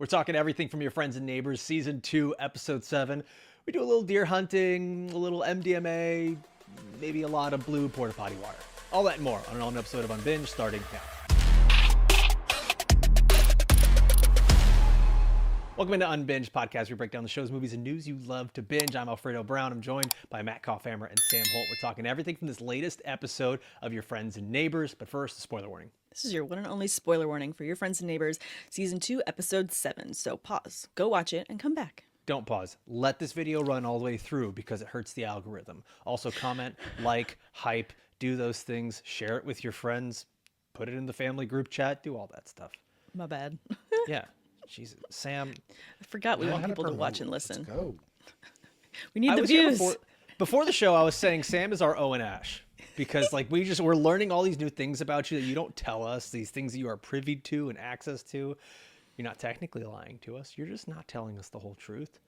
We're talking everything from Your Friends and Neighbors, Season 2, Episode 7. We do a little deer hunting, a little MDMA, maybe a lot of blue porta potty water. All that and more on an all-new episode of Unbinged starting now. Welcome into Unbinged podcast. We break down the shows, movies, and news you love to binge. I'm Alfredo Brown. I'm joined by Matt Kopfhamer and Sam Holt. We're talking everything from this latest episode of Your Friends and Neighbors. But first, a spoiler warning. This is your one and only spoiler warning for Your Friends and Neighbors, Season 2, Episode 7. So pause, go watch it, and come back. Don't pause. Let this video run all the way through because it hurts the algorithm. Also comment, like, hype, do those things, share it with your friends, put it in the family group chat, do all that stuff. My bad. Yeah. Jesus. Sam. I forgot we want people to watch and listen. Let's go. We need the views. Before the show, I was saying Sam is our Owen Ash. Because we're learning all these new things about you that you don't tell us, these things that you are privy to and access to. You're not technically lying to us. You're just not telling us the whole truth.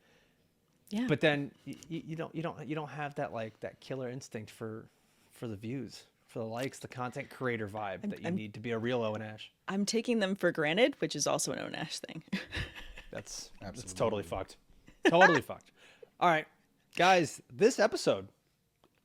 Yeah. But then you don't have that killer instinct for the views, for the likes, the content creator vibe that you need to be a real Owen Ash. I'm taking them for granted, which is also an Owen Ash thing. That's totally fucked. Totally fucked. All right, guys, this episode,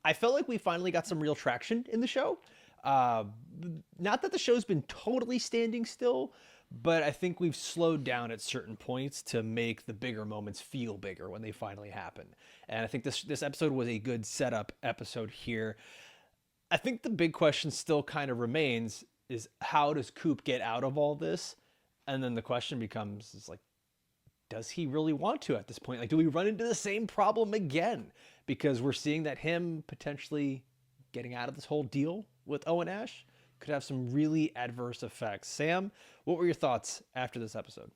I felt like we finally got some real traction in the show. Not that the show's been totally standing still, but I think we've slowed down at certain points to make the bigger moments feel bigger when they finally happen. And I think this episode was a good setup episode here. I think the big question still kind of remains is how does Coop get out of all this? And then the question becomes does he really want to at this point? Do we run into the same problem again? Because we're seeing that him potentially getting out of this whole deal with Owen Ash could have some really adverse effects. Sam, what were your thoughts after this episode?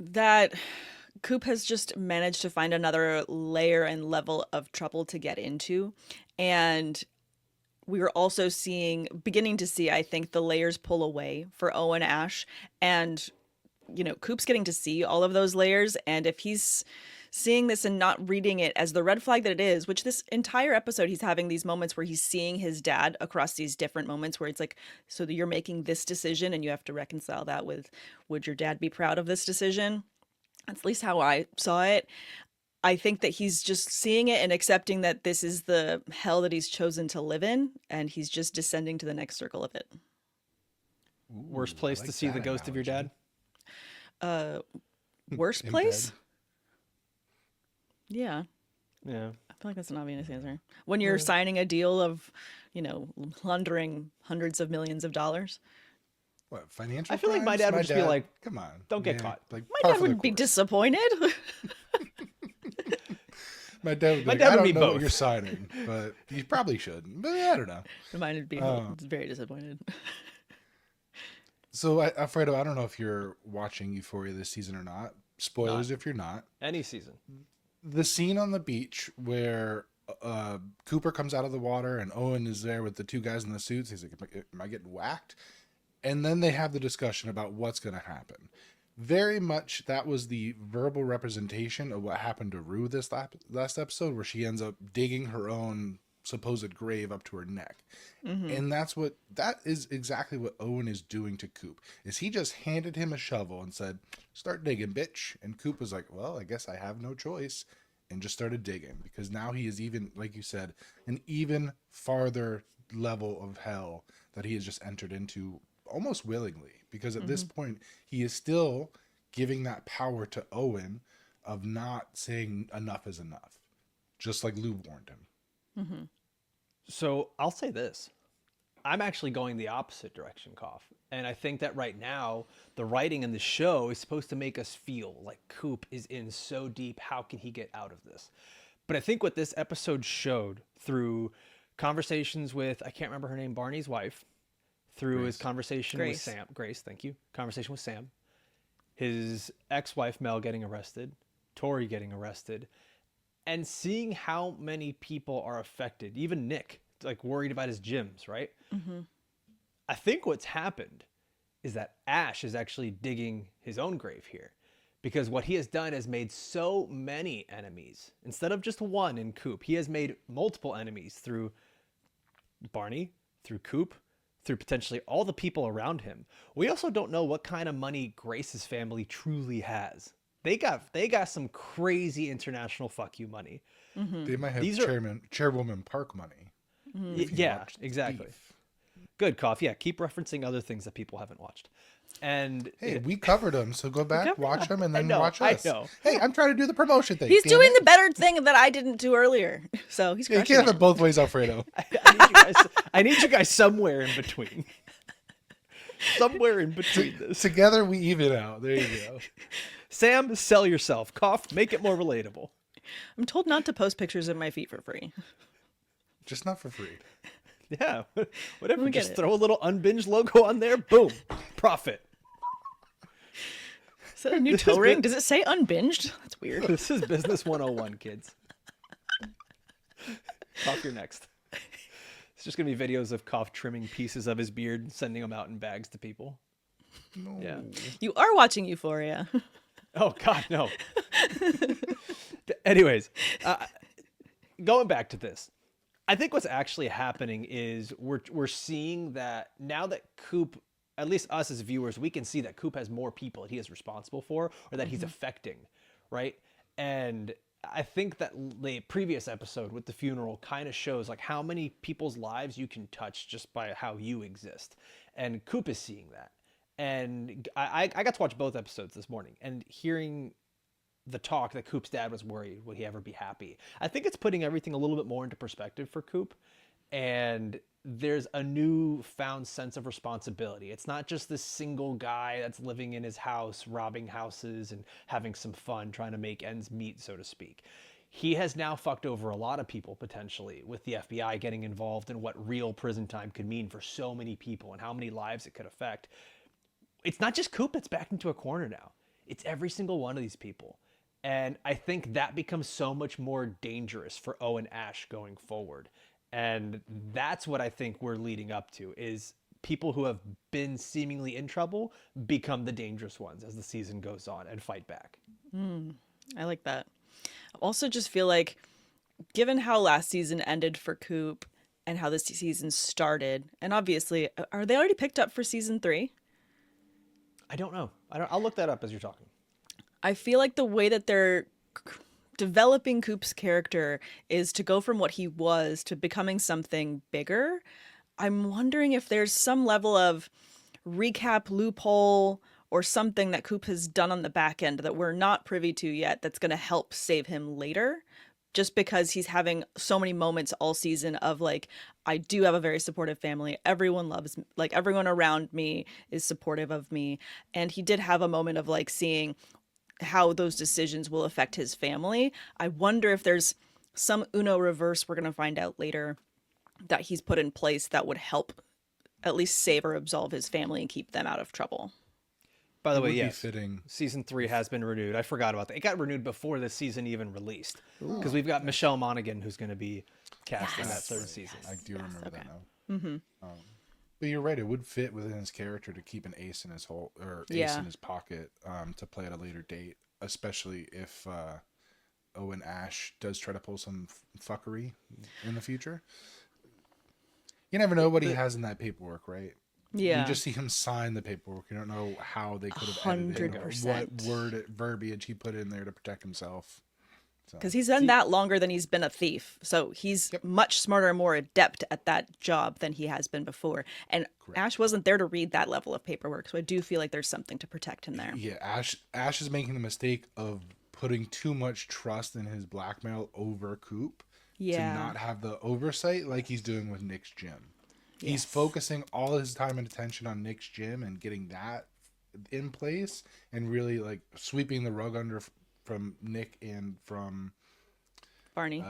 That Coop has just managed to find another layer and level of trouble to get into. And we were also beginning to see, I think, the layers pull away for Owen Ash. And, Coop's getting to see all of those layers. And if he's seeing this and not reading it as the red flag that it is, which this entire episode, he's having these moments where he's seeing his dad across these different moments where it's so that you're making this decision and you have to reconcile that with, would your dad be proud of this decision? That's at least how I saw it. I think that he's just seeing it and accepting that this is the hell that he's chosen to live in, and he's just descending to the next circle of it. Worst place to see the ghost of your dad? Worst place? Yeah. Yeah. I feel like that's an obvious answer. When you're signing a deal of, laundering hundreds of millions of dollars. What, financial I feel like my dad would just be like, come on, don't get caught. My dad would be disappointed. My dad would be I don't know what you're signing, but you probably shouldn't. But I don't know. Mine would be very disappointed. So, Alfredo, I don't know if you're watching Euphoria this season or not. Spoilers if you're not. Any season. The scene on the beach where Cooper comes out of the water and Owen is there with the two guys in the suits. He's like, am I getting whacked? And then they have the discussion about what's going to happen. Very much that was the verbal representation of what happened to Rue this last episode, where she ends up digging her own supposed grave up to her neck. Mm-hmm. And that is exactly what Owen is doing to Coop. Is he just handed him a shovel and said, start digging, bitch. And Coop was like, well, I guess I have no choice. And just started digging, because now he is even, like you said, an even farther level of hell that he has just entered into almost willingly. Because at this point, he is still giving that power to Owen of not saying enough is enough. Just like Lou warned him. Mm-hmm. So I'll say this. I'm actually going the opposite direction, Koff. And I think that right now, the writing in the show is supposed to make us feel like Coop is in so deep. How can he get out of this? But I think what this episode showed through conversations with, I can't remember her name, Barney's wife, through his conversation with Sam. Grace, thank you. Conversation with Sam. His ex-wife, Mel, getting arrested. Tori getting arrested. And seeing how many people are affected. Even Nick, worried about his gyms, right? Mm-hmm. I think what's happened is that Ash is actually digging his own grave here. Because what he has done is made so many enemies. Instead of just one in Coop, he has made multiple enemies through Barney, through Coop, through potentially all the people around him, we also don't know what kind of money Grace's family truly has. They got some crazy international fuck you money. They might have These Chairwoman Park money. Yeah, exactly. Thief. Good, Cough. Yeah, keep referencing other things that people haven't watched. And Hey, we covered them, so go back, watch them, and then know, watch I us. know. Hey, I'm trying to do the promotion thing. He's damn doing it. the better thing that I didn't do earlier. So he's Yeah, you crushing can't have it. it both ways, Alfredo. I need you guys somewhere in between. Somewhere in between this. Together we even out. There you go. Sam, sell yourself. Cough, make it more relatable. I'm told not to post pictures of my feet for free. Just not for free. Yeah, whatever. We get Just it. throw a little Unbinged logo on there. Boom, profit. Is that a new This toe has ring? been- Does it say unbinged? That's weird. This is Business 101, kids. Cough, you're next. It's just gonna be videos of Cough trimming pieces of his beard and sending them out in bags to people. No. Yeah. You are watching Euphoria. Oh God, no. Anyways, going back to this, I think what's actually happening is we're seeing that now that Coop, at least us as viewers, we can see that Coop has more people that he is responsible for or that he's affecting, right? And I think that the previous episode with the funeral kind of shows like how many people's lives you can touch just by how you exist, and Coop is seeing that. And I got to watch both episodes this morning, and hearing the talk that Coop's dad was worried, would he ever be happy? I think it's putting everything a little bit more into perspective for Coop, and there's a newfound sense of responsibility. It's not just this single guy that's living in his house, robbing houses and having some fun, trying to make ends meet, so to speak. He has now fucked over a lot of people potentially, with the FBI getting involved in what real prison time could mean for so many people and how many lives it could affect. It's not just Coop that's backed into a corner now. It's every single one of these people. And I think that becomes so much more dangerous for O and Ash going forward. And that's what I think we're leading up to, is people who have been seemingly in trouble become the dangerous ones as the season goes on and fight back. I like that. I also just feel like, given how last season ended for Coop and how this season started, and obviously, are they already picked up for season 3? I don't know. I'll look that up as you're talking. I feel like the way that they're developing Coop's character is to go from what he was to becoming something bigger. I'm wondering if there's some level of recap loophole or something that Coop has done on the back end that we're not privy to yet that's going to help save him later. Just because he's having so many moments all season of like, I do have a very supportive family. Everyone loves, like everyone around me is supportive of me. And he did have a moment of like seeing how those decisions will affect his family. I wonder if there's some Uno reverse we're going to find out later that he's put in place that would help at least save or absolve his family and keep them out of trouble. By the way, would be yes, fitting. season 3 has been renewed. I forgot about that. It got renewed before the season even released, because we've got Michelle Monaghan who's going to be cast in that third season. I do remember that now. Mm-hmm. But you're right; it would fit within his character to keep an ace in his hole or ace Yeah. in his pocket to play at a later date, especially if Owen Ash does try to pull some fuckery in the future. You never know what he has in that paperwork, right? Yeah. You just see him sign the paperwork. You don't know how they could have edited it or 100%. verbiage he put in there to protect himself. So, Because he's done that longer than he's been a thief. So he's much smarter and more adept at that job than he has been before. And Ash wasn't there to read that level of paperwork. So I do feel like there's something to protect him there. yeah, Ash is making the mistake of putting too much trust in his blackmail over Coop to not have the oversight like he's doing with Nick's gym. He's focusing all his time and attention on Nick's gym and getting that in place and really like sweeping the rug under from Nick and from Barney.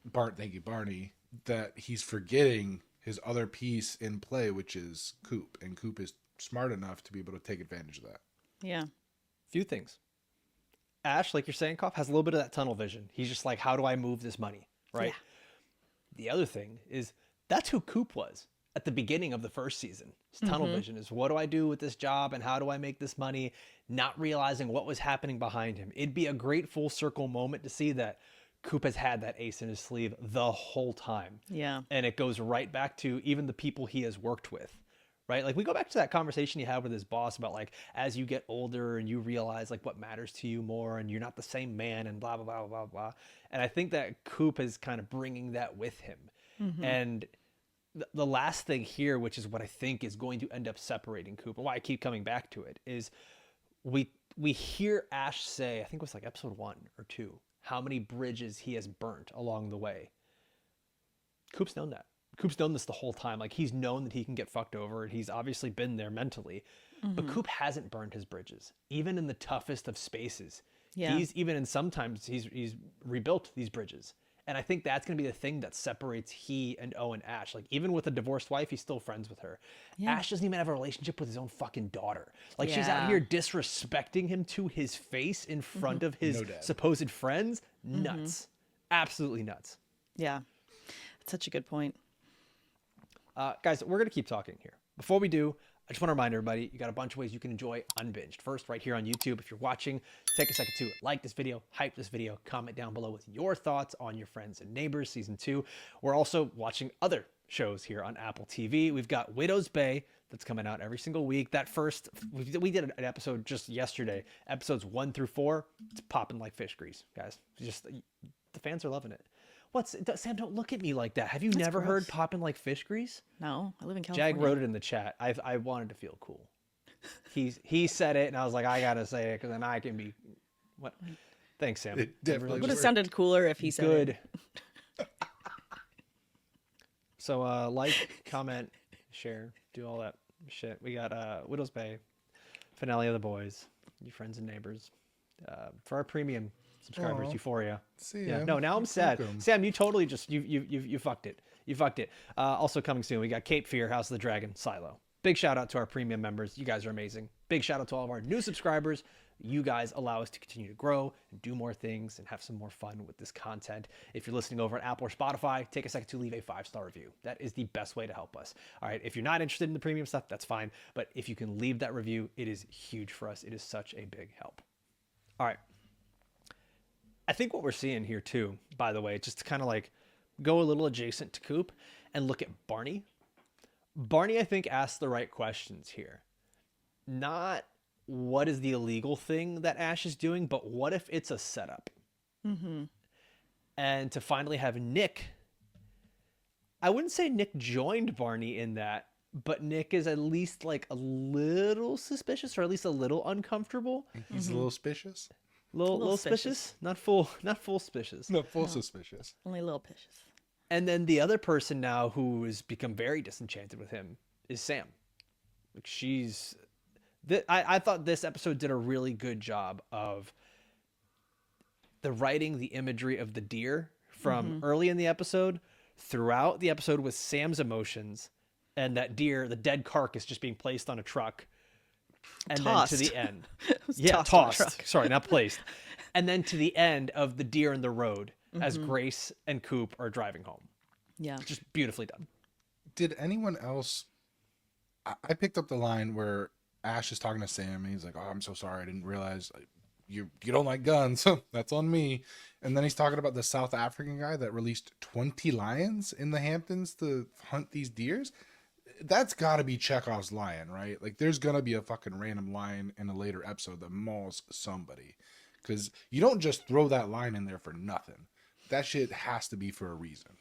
Barney, that he's forgetting his other piece in play, which is Coop. And Coop is smart enough to be able to take advantage of that. Yeah. Few things. Ash, like you're saying, Koff, has a little bit of that tunnel vision. He's just like, how do I move this money? Right? Yeah. The other thing is that's who Coop was at the beginning of the first season. His tunnel vision is, what do I do with this job and how do I make this money? Not realizing what was happening behind him. It'd be a great full circle moment to see that Coop has had that ace in his sleeve the whole time. Yeah. And it goes right back to even the people he has worked with. right? Like we go back to that conversation he had with his boss about like as you get older and you realize like what matters to you more and you're not the same man and blah blah blah blah blah. And I think that Coop is kind of bringing that with him. And the last thing here, which is what I think is going to end up separating Coop, and why I keep coming back to it, is we hear Ash say, I think it was like episode 1 or 2, how many bridges he has burnt along the way. Coop's known that. Coop's known this the whole time. Like he's known that he can get fucked over, and he's obviously been there mentally. But Coop hasn't burned his bridges, even in the toughest of spaces. Yeah. He's even in sometimes he's rebuilt these bridges. And I think that's going to be the thing that separates he and Owen Ash. Like, even with a divorced wife, he's still friends with her. Yeah. Ash doesn't even have a relationship with his own fucking daughter. Like, she's out Yeah. here disrespecting him to his face in front of his No dad. supposed friends. Nuts. Absolutely nuts. Yeah. That's such a good point. Guys, we're going to keep talking here. Before we do, I just want to remind everybody, you got a bunch of ways you can enjoy Unbinged. First, right here on YouTube. If you're watching, take a second to like this video, hype this video, comment down below with your thoughts on Your Friends and Neighbors Season 2. We're also watching other shows here on Apple TV. We've got Widow's Bay that's coming out every single week. That first, we did an episode just yesterday. Episodes 1 through 4, it's popping like fish grease, guys. Just the fans are loving it. Sam, don't look at me like that. Have you never heard popping like fish grease? No, I live in California. Jag wrote it in the chat. I wanted to feel cool. He said it, and I was like, I gotta say it because then I can be. What? Thanks, Sam. It definitely Would have sounded cooler if he said Good. it. So like, comment, share, do all that shit. We got Widow's Bay, finale of The Boys, Your Friends and Neighbors. For our premium subscribers, Aw. Euphoria. See Yeah. ya. No, now I'm sad. Welcome. Sam, you totally just you fucked it. You fucked it. Also coming soon, we got Cape Fear, House of the Dragon, Silo. Big shout out to our premium members. You guys are amazing. Big shout out to all of our new subscribers. You guys allow us to continue to grow and do more things and have some more fun with this content. If you're listening over at Apple or Spotify, take a second to leave a 5-star review. That is the best way to help us. All right. If you're not interested in the premium stuff, that's fine. But if you can leave that review, it is huge for us. It is such a big help. All right. I think what we're seeing here too, by the way, just to kind of like go a little adjacent to Coop and look at Barney. Barney, I think, asked the right questions here. Not what is the illegal thing that Ash is doing, but what if it's a setup? And to finally have Nick, I wouldn't say Nick joined Barney in that, but Nick is at least like a little suspicious, or at least a little uncomfortable. He's a little suspicious. Little suspicious, not full suspicious. No, full suspicious. Only a little picious. And then the other person now who has become very disenchanted with him is Sam. Like I thought this episode did a really good job of the writing, the imagery of the deer from early in the episode throughout the episode with Sam's emotions, and that deer, the dead carcass, just being placed on a truck. And Tossed. then to the end. Tossed on a truck. Tossed. Sorry, not placed. And then to the end of the deer in the road as Grace and Coop are driving home. Yeah. Just beautifully done. Did anyone else? I picked up the line where Ash is talking to Sam, and he's like, "Oh, I'm so sorry. I didn't realize you don't like guns. So that's on me." And then he's talking about the South African guy that released 20 lions in the Hamptons to hunt these deers. That's got to be Chekhov's lion, right? Like, there's gonna be a fucking random lion in a later episode that mauls somebody, because you don't just throw that line in there for nothing. That shit has to be for a reason.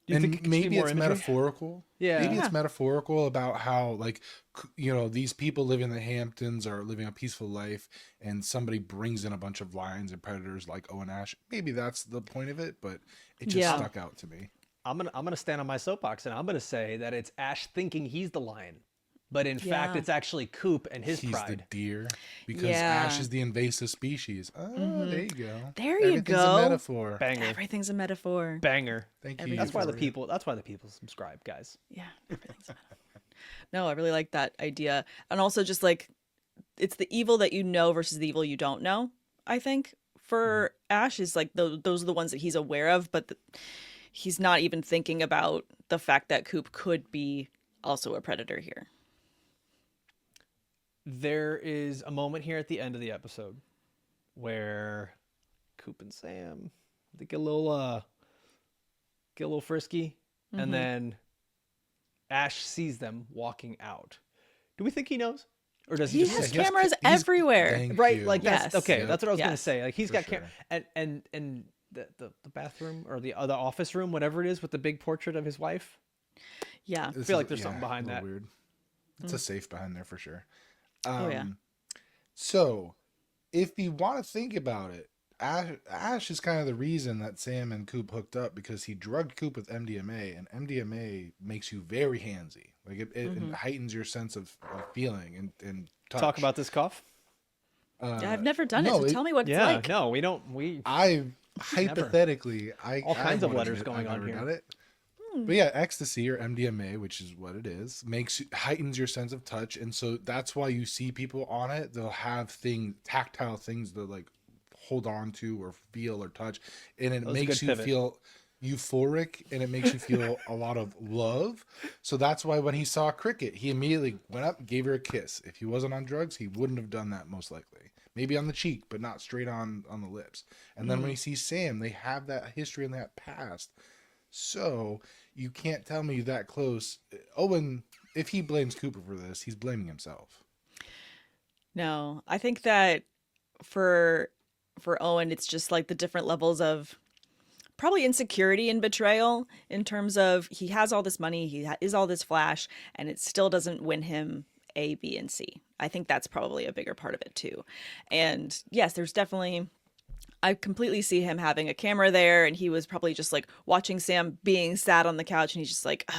Do you And think it could be maybe more it's imagery? metaphorical. Yeah. Maybe Yeah. it's metaphorical about how, like, these people living in the Hamptons are living a peaceful life, and somebody brings in a bunch of lions and predators like Owen Ash. Maybe that's the point of it, but it just Yeah. stuck out to me. I'm gonna stand on my soapbox, and I'm gonna say that it's Ash thinking he's the lion, but in fact Yeah. it's actually Coop and his He's pride. the deer because Yeah. Ash is the invasive species. Oh, there you go. There you Everything's go. a metaphor. Banger, Everything's a metaphor. banger. Thank you. That's why the Euphoria. people. That's why the people subscribe, guys. Yeah, everything's a metaphor. No, I really like that idea. And also just like, it's the evil that you know versus the evil you don't know, I think. For Ash is like, those are the ones that he's aware of, but he's not even thinking about the fact that Coop could be also a predator here. There is a moment here at the end of the episode where Coop and Sam, they get a little frisky, and then Ash sees them walking out. Do we think he knows? Or does he He just has say, he has cameras ca- he's- everywhere. thank right? you. Like that's Yes. okay. Yep. That's what I was gonna Yes. say. Like he's For got sure. and the bathroom or the other office room, whatever it is, with the big portrait of his wife. Yeah. This feel is- like there's something behind a little that. Weird. It's a safe behind there for sure. Oh, yeah. So, if you want to think about it, Ash is kind of the reason that Sam and Coop hooked up because he drugged Coop with MDMA, and MDMA makes you very handsy. Like it heightens your sense of feeling and touch. Talk about this cough. Yeah, I've never done it, no, so tell me what it's Yeah, like. no, we don't. We I hypothetically, All kinds of wanna letters admit going I've on never here. done it. But yeah, ecstasy or MDMA, which is what it is, heightens your sense of touch, and so that's why you see people on it. They'll have tactile things to like hold on to or feel or touch, and it was a makes good you pivot. feel euphoric, and it makes you feel a lot of love. So that's why when he saw Cricket, he immediately went up and gave her a kiss. If he wasn't on drugs, he wouldn't have done that most likely. Maybe on the cheek, but not straight on the lips. And then when he sees Sam, they have that history and that past. So you can't tell me that close. Owen, if he blames Cooper for this, he's blaming himself. No, I think that for Owen, it's just like the different levels of probably insecurity and betrayal in terms of he has all this money, is all this flash, and it still doesn't win him A, B, and C. I think that's probably a bigger part of it too. And yes, there's definitely. I completely see him having a camera there, and he was probably just like watching Sam being sat on the couch, and he's just like,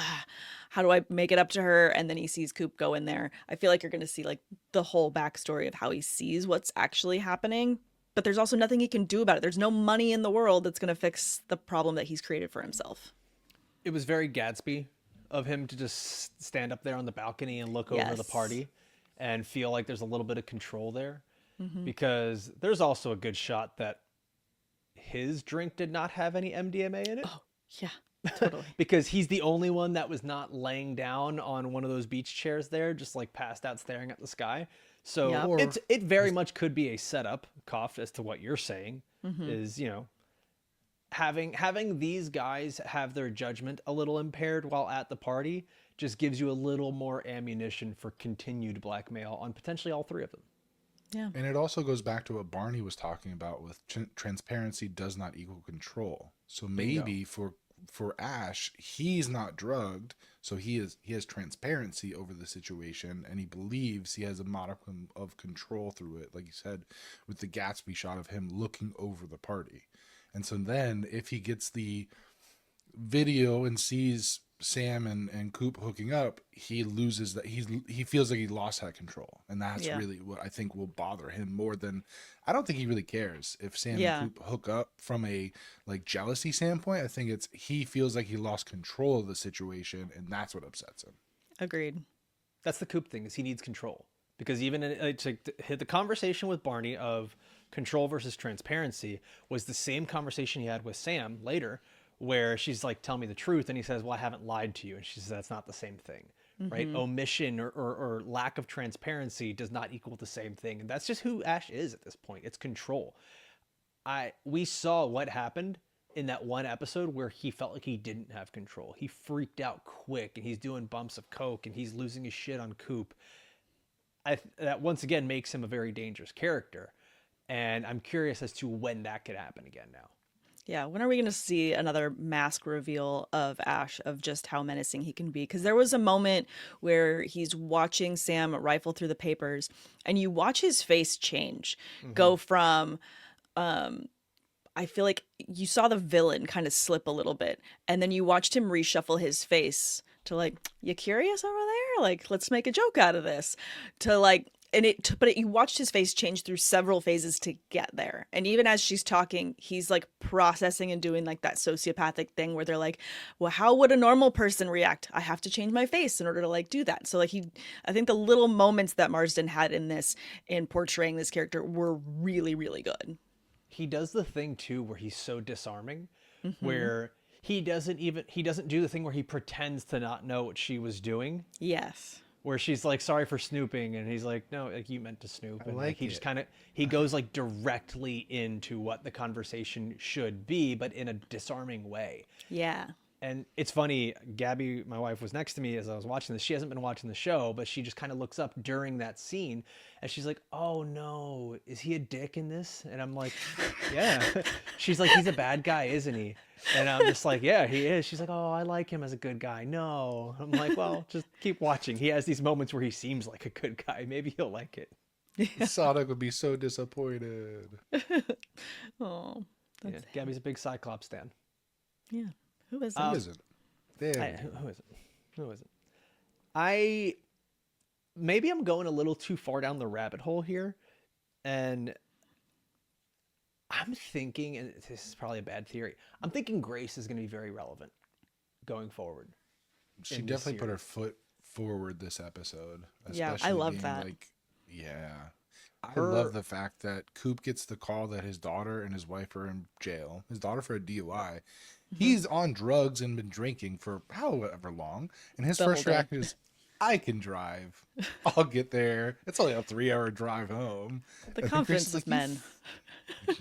how do I make it up to her? And then he sees Coop go in there. I feel like you're going to see like the whole backstory of how he sees what's actually happening, but there's also nothing he can do about it. There's no money in the world that's going to fix the problem that he's created for himself. It was very Gatsby of him to just stand up there on the balcony and look over the Yes. party and feel like there's a little bit of control there. Because there's also a good shot that his drink did not have any MDMA in it. Oh, yeah, totally. Because he's the only one that was not laying down on one of those beach chairs there, just like passed out staring at the sky. So Yep. it very much could be a setup, Koff, as to what you're saying, is, having these guys have their judgment a little impaired while at the party just gives you a little more ammunition for continued blackmail on potentially all three of them. Yeah. And it also goes back to what Barney was talking about with transparency does not equal control. So maybe for Ash, he's not drugged, so he has transparency over the situation, and he believes he has a modicum of control through it, like you said, with the Gatsby shot of him looking over the party. And so then if he gets the video and sees Sam and Coop hooking up, he loses that. He feels like he lost that control, and that's really what I think will bother him more than. I don't think he really cares if Sam and Coop hook up from a like jealousy standpoint. I think he feels like he lost control of the situation, and that's what upsets him. Agreed. That's the Coop thing, is he needs control. Because even to hit the conversation with Barney of control versus transparency was the same conversation he had with Sam later, where she's like, tell me the truth. And he says, well, I haven't lied to you. And she says, that's not the same thing, right? Omission or lack of transparency does not equal the same thing. And that's just who Ash is at this point. It's control. We saw what happened in that one episode where he felt like he didn't have control. He freaked out quick, and he's doing bumps of coke, and he's losing his shit on Coop. That once again makes him a very dangerous character. And I'm curious as to when that could happen again now. Yeah, when are we going to see another mask reveal of Ash, of just how menacing he can be? Because there was a moment where he's watching Sam rifle through the papers, and you watch his face change, go from, I feel like you saw the villain kind of slip a little bit, and then you watched him reshuffle his face to like, you curious over there? Like, let's make a joke out of this. To like, you watched his face change through several phases to get there. And even as she's talking, he's like processing and doing like that sociopathic thing where they're like, well, how would a normal person react? I have to change my face in order to like do that. So like I think the little moments that Marsden had in portraying this character were really, really good. He does the thing too where he's so disarming, where he doesn't do the thing where he pretends to not know what she was doing. Yes. Where she's like, sorry for snooping, and he's like, no, like, you meant to snoop. And like he it. just kind of, he goes like directly into what the conversation should be, but in a disarming way. Yeah. And it's funny, Gabby, my wife, was next to me as I was watching this. She hasn't been watching the show, but she just kind of looks up during that scene and she's like, oh no, is he a dick in this? And I'm like, yeah. She's like, he's a bad guy, isn't he? And I'm just like, yeah, he is. She's like, oh, I like him as a good guy. No. I'm like, well, just keep watching. He has these moments where he seems like a good guy. Maybe he'll like it. Sonic would be so disappointed. Oh, Yeah, Gabby's a big Cyclops stan. yeah. Who is Who that? is it? There. Who is it? Who is it? Maybe I'm going a little too far down the rabbit hole here, and I'm thinking, and this is probably a bad theory, I'm thinking Grace is going to be very relevant going forward. She in this definitely put her series. foot forward this episode. Yeah, I especially love being that. Like, yeah. I Her- love the fact that Coop gets the call that his daughter and his wife are in jail. His daughter for a DUI. He's on drugs and been drinking for however long. And his The first whole day. reaction is, I can drive. I'll get there. It's only a 3-hour drive home. The And confidence Grace is of men.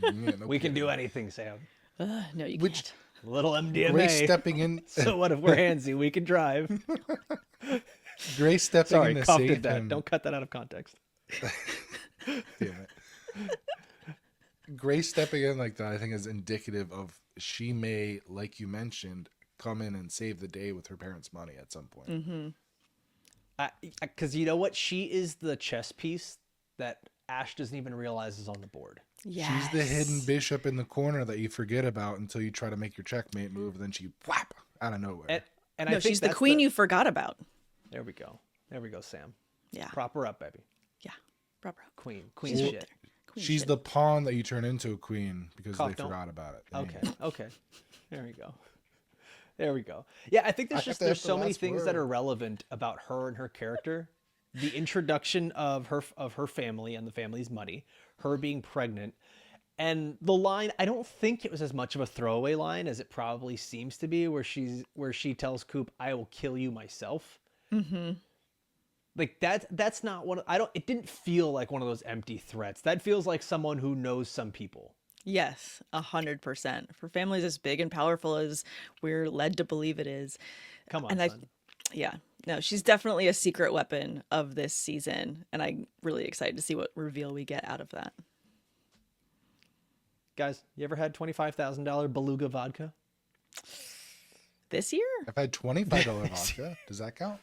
Yeah, no We can kidding. do anything, Sam. No, you Which- can't. A little MDMA. Grace stepping in. So what if we're handsy? We can drive. Grace stepping Sorry, in to Cuff save did that. him. Don't cut that out of context. Damn it. Grace stepping in like that, I think, is indicative of she may, like you mentioned, come in and save the day with her parents' money at some point. Mm-hmm. Because you know what? She is the chess piece that Ash doesn't even realize is on the board. Yes. She's the hidden bishop in the corner that you forget about until you try to make your checkmate move, and then she whap out of nowhere. And No, I think she's the that's queen you forgot about. There we go. There we go, Sam. Yeah. Prop her up, baby. Yeah. Proper. Queen She's right shit. there. Queen She's shit. the pawn that you turn into a queen because Cough, they don't- forgot about it. Okay. There we go. There we go. Yeah, I think I there's have just to there's have the so many last things that word. are relevant about her and her character. The introduction of her family and the family's money, her being pregnant, and the line, I don't think it was as much of a throwaway line as it probably seems to be, where she tells Coop, "I will kill you myself." Mm-hmm. Like that's not one. It didn't feel like one of those empty threats. That feels like someone who knows some people. Yes, 100%. For families as big and powerful as we're led to believe it is. Come on, And son. Yeah, no, she's definitely a secret weapon of this season. And I'm really excited to see what reveal we get out of that. Guys, you ever had $25,000 beluga vodka? This year? I've had $25 vodka. Does that count?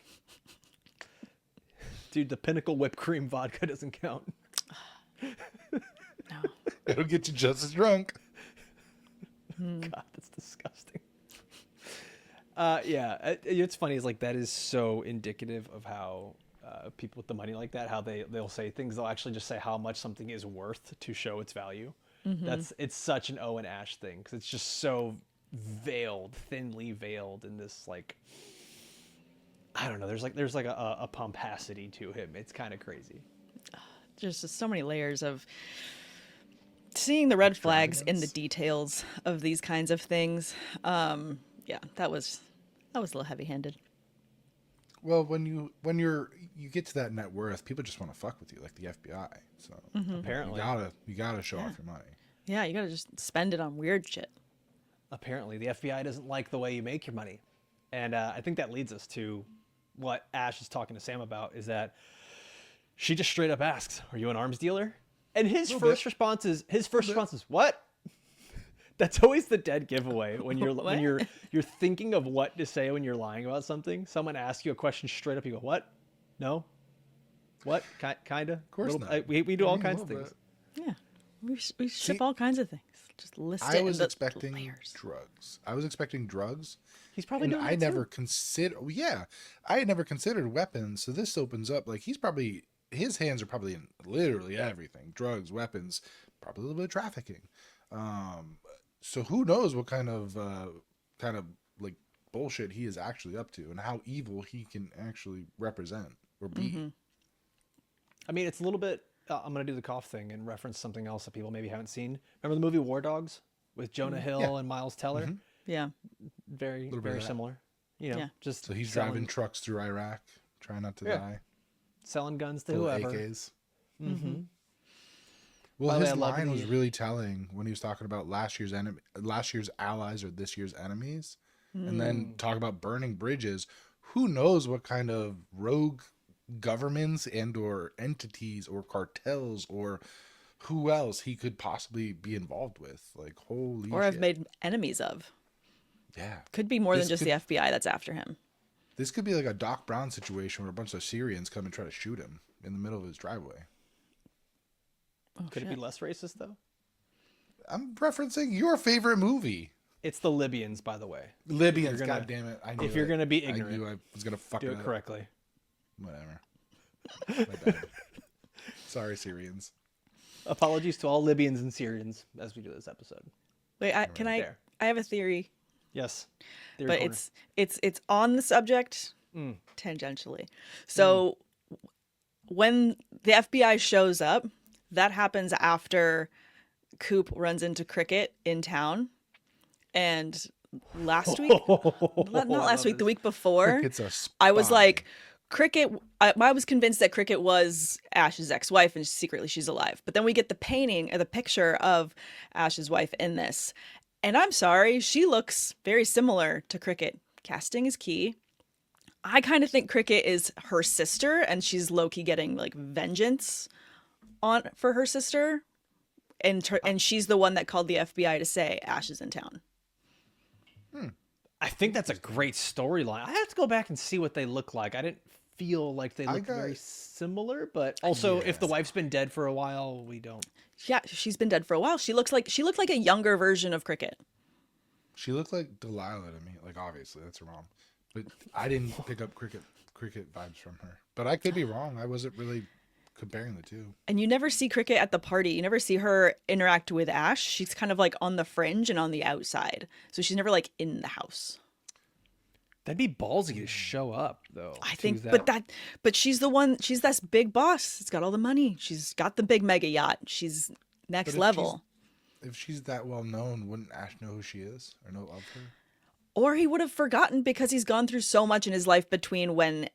Dude, the Pinnacle whipped cream vodka doesn't count. No. It'll get you just as drunk. God, that's disgusting. It's funny. Is like that is so indicative of how people with the money like that, how they'll say things. They'll actually just say how much something is worth to show its value. It's such an Owen Ash thing because it's just so veiled, thinly veiled in this like. I don't know. There's like a pomposity to him. It's kind of crazy. Just so many layers of seeing the red flags in the details of these kinds of things. Yeah, that was a little heavy-handed. Well, when you get to that net worth, people just want to fuck with you, like the FBI. So Apparently, you gotta show off your money. Yeah, you gotta just spend it on weird shit. apparently the FBI doesn't like the way you make your money, and I think that leads us to what Ash is talking to Sam about. Is that she just straight up asks, "Are you an arms dealer?" And his first response is what? That's always the dead giveaway when you're when you're thinking of what to say when you're lying about something. Someone asks you a question straight up, you go, "What? No? What? Kinda? Of course not. We do I all mean, a kinds of little things." Yeah, we ship See, all kinds of things. Just list it. I in was the expecting layers. drugs. I was expecting drugs. He's probably And doing I that never too. consider. Yeah, I had never considered weapons. So this opens up. Like his hands are probably in literally everything: drugs, weapons, probably a little bit of trafficking. So who knows what kind of like bullshit he is actually up to, and how evil he can actually represent or be. Mm-hmm. I mean, it's a little bit. I'm gonna do the cough thing and reference something else that people maybe haven't seen. Remember the movie War Dogs with Jonah Hill Yeah. and Miles Teller? Mhm. Yeah, Very Little bit very of that. similar. You know, Yeah. just So he's selling, driving trucks through Iraq, trying not to Yeah. die. selling guns to Full of whoever. AKs. Mm-hmm. Well, By the way, his I love line was really telling when he was talking about last year's allies or this year's enemies. and then talk about burning bridges. Who knows what kind of rogue governments and or entities or cartels or who else he could possibly be involved with. Like, holy Or shit. have made enemies of. Yeah. Could be more This than just could- the FBI that's after him. This could be like a Doc Brown situation where a bunch of Syrians come and try to shoot him in the middle of his driveway. Oh, Could it shit. be less racist though? I'm referencing your favorite movie. It's the Libyans, by the way. Libyans, You're gonna- God damn it. I knew if you're it. going to be I ignorant, knew I was going to fuck do it it up. correctly. Whatever. My bad. Sorry, Syrians. Apologies to all Libyans and Syrians as we do this episode. Wait, can I? There. I have a theory, Yes. Theory but corner. it's on the subject tangentially. So when the FBI shows up, that happens after Coop runs into Cricket in town, and last week, not last week, the week before, It's a spy. I was like, Cricket. I was convinced that Cricket was Ash's ex-wife, and secretly she's alive. But then we get the painting or the picture of Ash's wife in this, and I'm sorry, she looks very similar to Cricket. Casting is key. I kind of think Cricket is her sister, and she's low-key getting like vengeance for her sister, and she's the one that called the FBI to say Ash is in town. I think that's a great storyline. I have to go back and see what they look like. I didn't feel like they looked very similar, but also if the wife's been dead for a while, we don't. Yeah, she's been dead for a while. She looked like a younger version of Cricket. She looked like Delilah to me. Like, obviously, that's her mom. But I didn't pick up cricket vibes from her. But I could be wrong. I wasn't really comparing the two. And you never see Cricket at the party. You never see her interact with Ash. She's kind of like on the fringe and on the outside. So she's never like in the house. That'd be ballsy to show up, though. I to think, that. but she's the one. She's this big boss. She's got all the money. She's got the big mega yacht. She's next But level. If she's that well known, wouldn't Ash know who she is or know of her? Or he would have forgotten because he's gone through so much in his life between when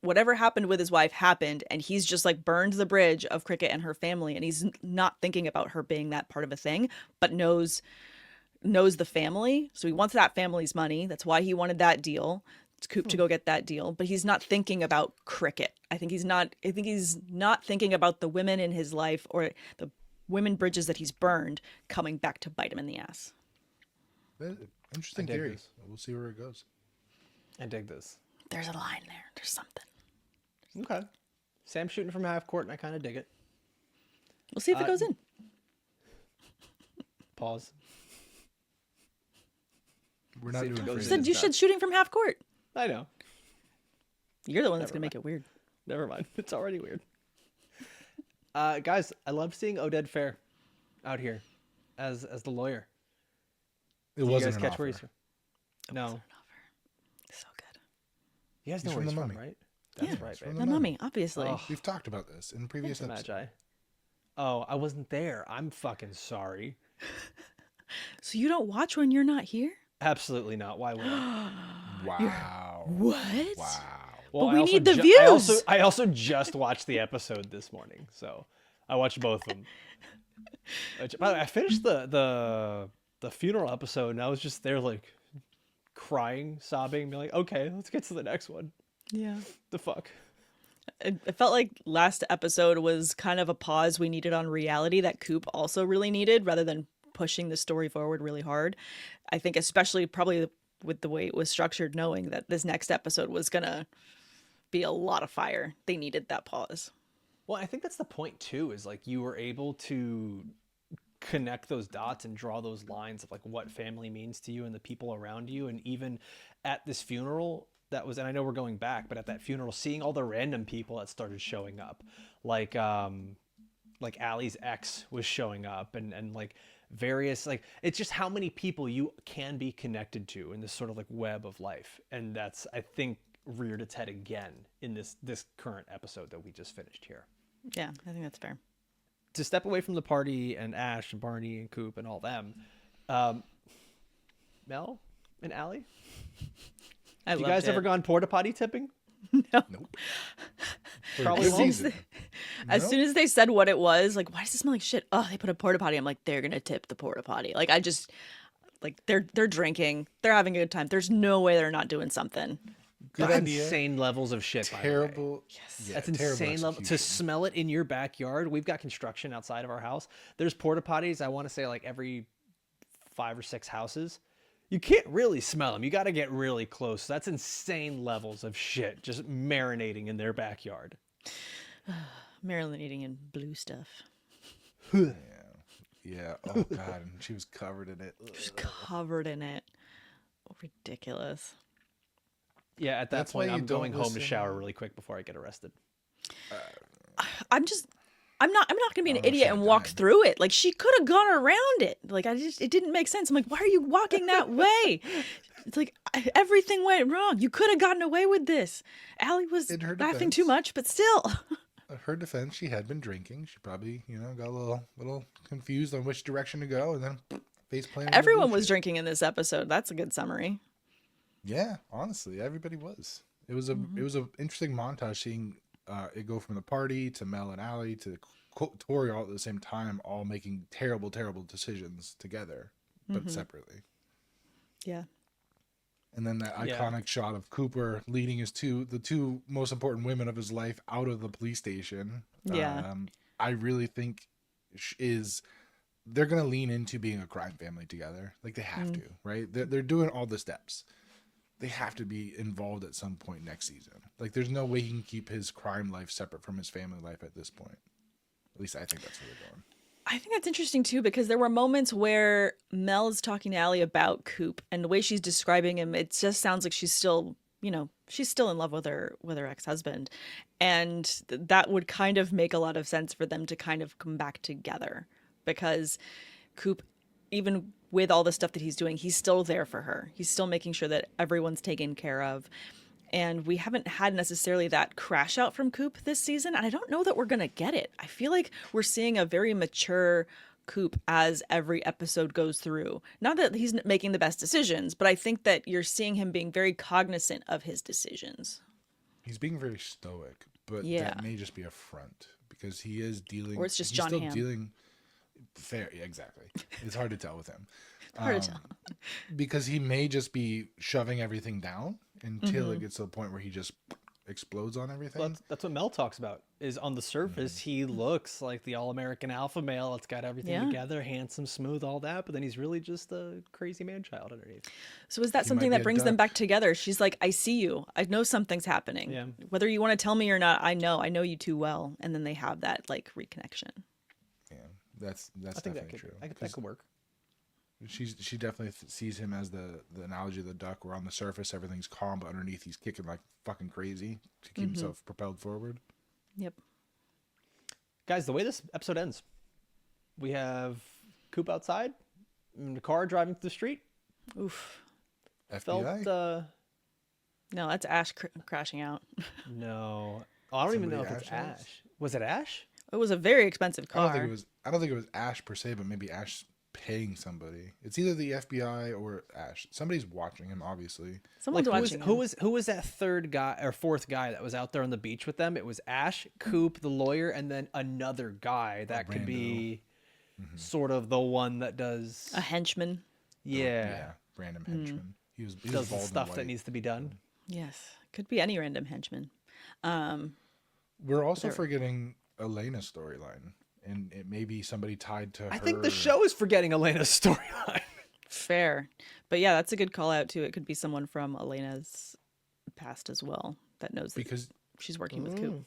whatever happened with his wife happened, and he's just like burned the bridge of Cricket and her family, and he's not thinking about her being that part of a thing, but knows the family. So he wants that family's money. That's why he wanted that deal. It's Coop to go get that deal, but he's not thinking about Cricket. I think he's not thinking about the women in his life or the women bridges that he's burned coming back to bite him in the ass. Interesting I dig theory. this. We'll see where it goes. I dig this. There's a line there. There's something. Okay. Sam shooting from half court, and I kind of dig it. We'll see if it goes in. Pause. We're not See if it doing goes crazy. in. Said you should shooting from half court. I know. You're the one that's Never gonna make it weird. Never mind. It's already weird. Guys, I love seeing Oded Fair out here as the lawyer. It Did you wasn't guys an catch where offer. he's No. So good. You guys He's know where from he's The from, Mummy. right? That's Yeah, right, from babe. The The mummy, obviously. Oh. We've talked about this in previous Thanks, episodes. Magi. Oh, I wasn't there. I'm fucking sorry. So you don't watch when you're not here? Absolutely not. Why would I? Wow. What? Wow. Well, we I also need the views. I also just watched the episode this morning, so I watched both of them. By the way, I finished the funeral episode, and I was just there like crying, sobbing, being like, "Okay, let's get to the next one." Yeah. The fuck. It felt like last episode was kind of a pause we needed on reality that Coop also really needed, rather than pushing the story forward really hard. I think especially probably with the way it was structured, knowing that this next episode was gonna be a lot of fire. They needed that pause. Well, I think that's the point too, is like you were able to connect those dots and draw those lines of like what family means to you and the people around you. And even at this funeral that was, and I know we're going back, but at that funeral, seeing all the random people that started showing up, like Allie's ex was showing up, and like various, like, it's just how many people you can be connected to in this sort of like web of life. And that's, I think, reared its head again in this current episode that we just finished here. Yeah, I think that's fair. To step away from the party and Ash and Barney and Coop and all them, Mel and Allie, I you guys ever gone porta potty tipping? Nope. Probably As soon won't. as, as soon as they said what it was, like, why does it smell like shit? Oh, they put a porta potty. I'm like, they're gonna tip the porta potty. Like, Like they're drinking, they're having a good time. There's no way they're not doing something. Good That's idea. insane levels of shit. By the way. Terrible. Yes. Yeah, That's terrible insane level to execution. smell it in your backyard. We've got construction outside of our house. There's porta potties. I want to say like every 5 or 6 houses. You can't really smell them. You got to get really close. That's insane levels of shit just marinating in their backyard. Marilyn eating in blue stuff. Yeah. Oh God, and she was covered in it. Just covered in it. Ridiculous. Yeah, at that That's why point, you I'm going don't home to listen. shower really quick before I get arrested. I'm not gonna be an don't know if she idiot had and walk time. through it. Like she could have gone around it. Like it didn't make sense. I'm like, why are you walking that way? It's like everything went wrong. You could have gotten away with this. Allie was In her laughing too defense. much, but still. Her defense, she had been drinking. She probably, got a little confused on which direction to go, and then face planted. Everyone was drinking in this episode. That's a good summary. Yeah, honestly, everybody was. It was a interesting montage seeing it go from the party to Mel and Allie to Tori all at the same time, all making terrible decisions together, but separately. Yeah. And then that Yeah. iconic shot of Cooper leading the two most important women of his life out of the police station. Yeah. I really think they're going to lean into being a crime family together. Like they have to, right? They're doing all the steps. They have to be involved at some point next season. Like there's no way he can keep his crime life separate from his family life at this point. At least I think that's where they're going. I think that's interesting too, because there were moments where Mel is talking to Allie about Coop, and the way she's describing him, it just sounds like she's still, she's still in love with her ex-husband. And that would kind of make a lot of sense for them to kind of come back together, because Coop, even with all the stuff that he's doing, he's still there for her. He's still making sure that everyone's taken care of. And we haven't had necessarily that crash out from Coop this season. And I don't know that we're going to get it. I feel like we're seeing a very mature Coop as every episode goes through. Not that he's making the best decisions, but I think that you're seeing him being very cognizant of his decisions. He's being very stoic, but Yeah. that may just be a front because he is dealing. Or it's just he's John still Hamm. dealing. Fair, yeah, exactly. It's hard to tell with him. Hard to tell. Because he may just be shoving everything down until it gets to the point where he just explodes on everything. Well, that's what Mel talks about. Is on the surface he looks like the all-American alpha male. It's got everything Yeah. together, handsome, smooth, all that. But then he's really just a crazy man-child underneath. So is that He something might that be a brings them duck. back together? She's like, I see you. I know something's happening. Yeah. Whether you want to tell me or not, I know you too well. And then they have that like reconnection. Yeah, that's I think definitely true. that could work. She definitely sees him as the analogy of the duck, where on the surface everything's calm, but underneath he's kicking like fucking crazy to keep himself propelled forward. Yep. Guys, the way this episode ends, we have Coop outside in the car driving through the street. Oof. Felt FBI. No, that's Ash crashing out. No. Oh, I don't even know if Somebody it's Ash knows? Ash. Was it Ash? It was a very expensive I don't car. think it was Ash per se, but maybe Ash paying somebody. It's either the FBI or Ash. Somebody's watching him, obviously. Someone's Like, watching. who was that third guy or fourth guy that was out there on the beach with them? It was Ash, Coop, the lawyer, and then another guy that could be sort of the one that does a henchman. yeah, Random henchman. He was does the bald and stuff that white. needs to be done. Yes, could be any random henchman. We're also forgetting Elena's storyline, and it may be somebody tied to her. I think the show is forgetting Elena's storyline. Fair, but yeah, that's a good call out too. It could be someone from Elena's past as well that knows that because she's working with Coop.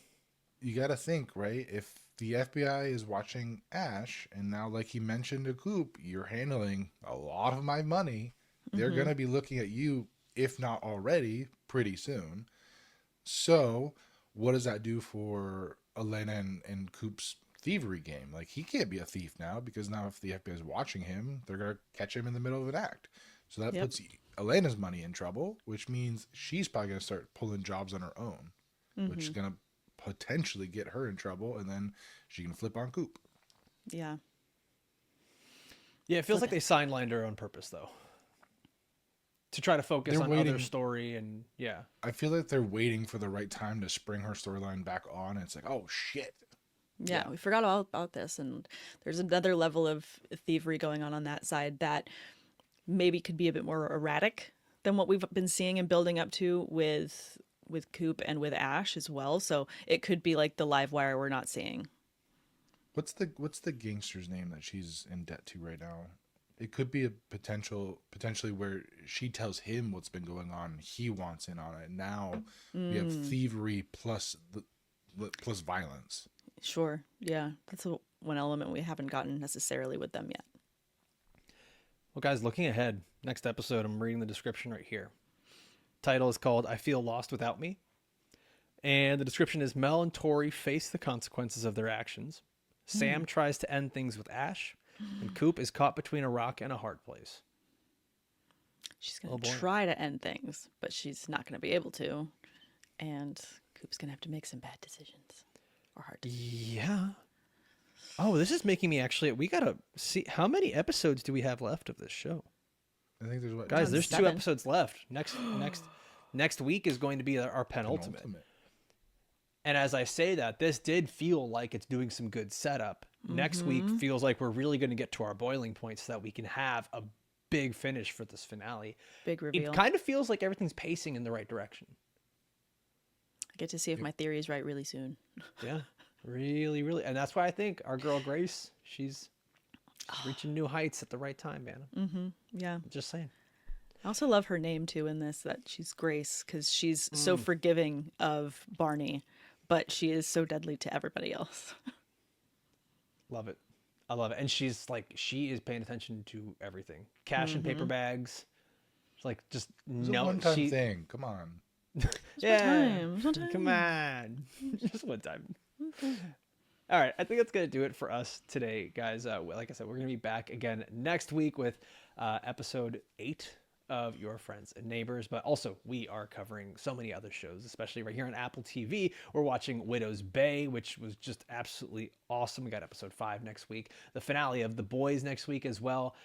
you got to think, right? If the FBI is watching Ash, and now, like he mentioned to Coop, you're handling a lot of my money, they're going to be looking at you, if not already, pretty soon. So, what does that do for Elena and Coop's thievery game? Like, he can't be a thief now, because now if the FBI is watching him, they're going to catch him in the middle of an act. So that puts Elena's money in trouble, which means she's probably going to start pulling jobs on her own, which is going to potentially get her in trouble, and then she can flip on Coop. Yeah, Yeah, it feels like they sidelined her on purpose though, to try to focus They're on waiting. other story and yeah. I feel like they're waiting for the right time to spring her storyline back on, and it's like, oh shit. yeah, we forgot all about this, and there's another level of thievery going on that side that maybe could be a bit more erratic than what we've been seeing and building up to with Coop and with Ash as well. So it could be like the live wire we're not seeing. What's the gangster's name that she's in debt to right now? It could be a potentially where she tells him what's been going on and he wants in on it. Now we have thievery plus violence. Sure. Yeah. That's one element we haven't gotten necessarily with them yet. Well, guys, looking ahead, next episode, I'm reading the description right here. Title is called I Feel Lost Without Me. And the description is Mel and Tori face the consequences of their actions. Sam tries to end things with Ash. And Coop is caught between a rock and a hard place. She's going to try to end things, but she's not going to be able to. And Coop's going to have to make some bad decisions. Or hard decisions. Yeah. Oh, this is making me actually... We got to see... How many episodes do we have left of this show? I think there's what... Guys, there's 7. 2 episodes left. Next week is going to be our penultimate. And as I say that, this did feel like it's doing some good setup. Next week feels like we're really going to get to our boiling point so that we can have a big finish for this finale. Big reveal. It kind of feels like everything's pacing in the right direction. I get to see if my theory is right really soon. Yeah, really, really. And that's why I think our girl Grace, she's reaching new heights at the right time, man. Yeah. Just saying. I also love her name, too, in this, that she's Grace, because she's so forgiving of Barney, but she is so deadly to everybody else. Love it. I love it. And she is paying attention to everything. Cash and paper bags. It's like, just It's no. a one-time thing. Come on. One time. Come on. Just one time. All right. I think that's going to do it for us today, guys. Like I said, we're going to be back again next week with episode 8 of Your Friends and Neighbors, but also we are covering so many other shows, especially right here on Apple TV. We're watching Widow's Bay, which was just absolutely awesome. We got episode 5 next week, the finale of The Boys next week as well,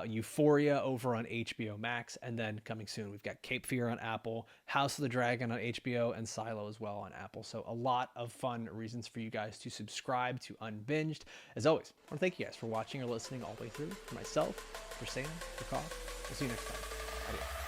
Euphoria over on HBO Max, and then coming soon we've got Cape Fear on Apple, House of the Dragon on HBO, and Silo as well on Apple. So a lot of fun reasons for you guys to subscribe to Unbinged. As always, I want to thank you guys for watching or listening all the way through. For myself, for Sam, for Koff, we'll see you next time. Adios.